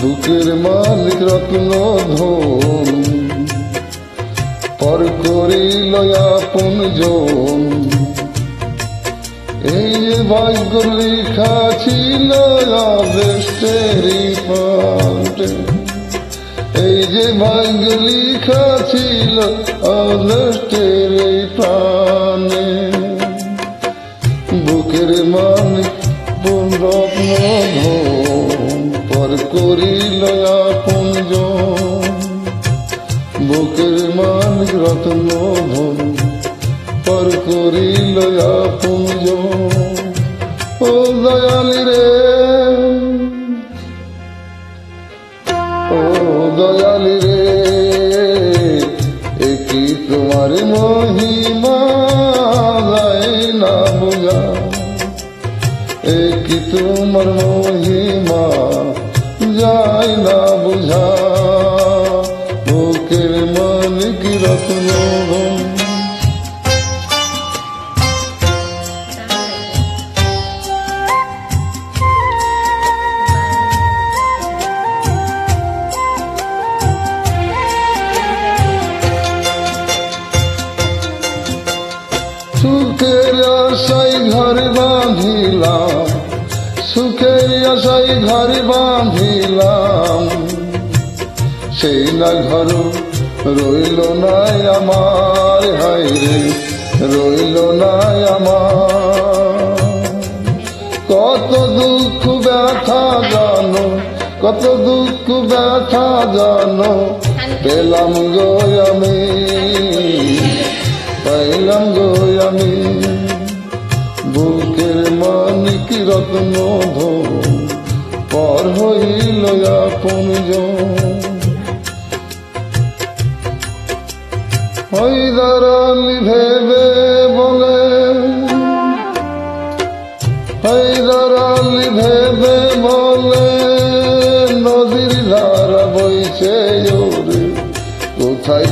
বুকের মালিক রত্ন ধন, পর করিল আপন জন। এই যে ভাগ্য লেখা ছিল আদেষ্টেরই পান্তে, এই যে ভাগ্য লেখা ছিল আদেষ্টেরই প্রাণে। বুকের মালিক রত্ন ধন, পর করিল আপন জন। বুকের মালিক রত্ন ধন, পর করিল আপন জন। ও দয়ালি রে, ও দয়ালি রে, একই তোমার মহিমা যায় না বোঝা, একই তোমার মহিমা যায় না বুঝা। বুকের মালিক রত্ন ধন। সুখের আশায় ঘর বাঁধিলাম, সুখের আশায় ঘর বাঁধিলাম, সেই না ঘর রইল না আমার, হায় রে রইল না আমার। কত দুঃখ ব্যথা জানো, কত দুঃখ ব্যথা জানো, পেলাম গো আমি, পাইলাম গো আমি। বুকের মালিক রত্ন ধন, পর হইল আপন জন। হায়দার আলী ভেবে বলে, হায়দার আলী ভেবে বলে, নদীর ধারা বইছে ওরে কোথায়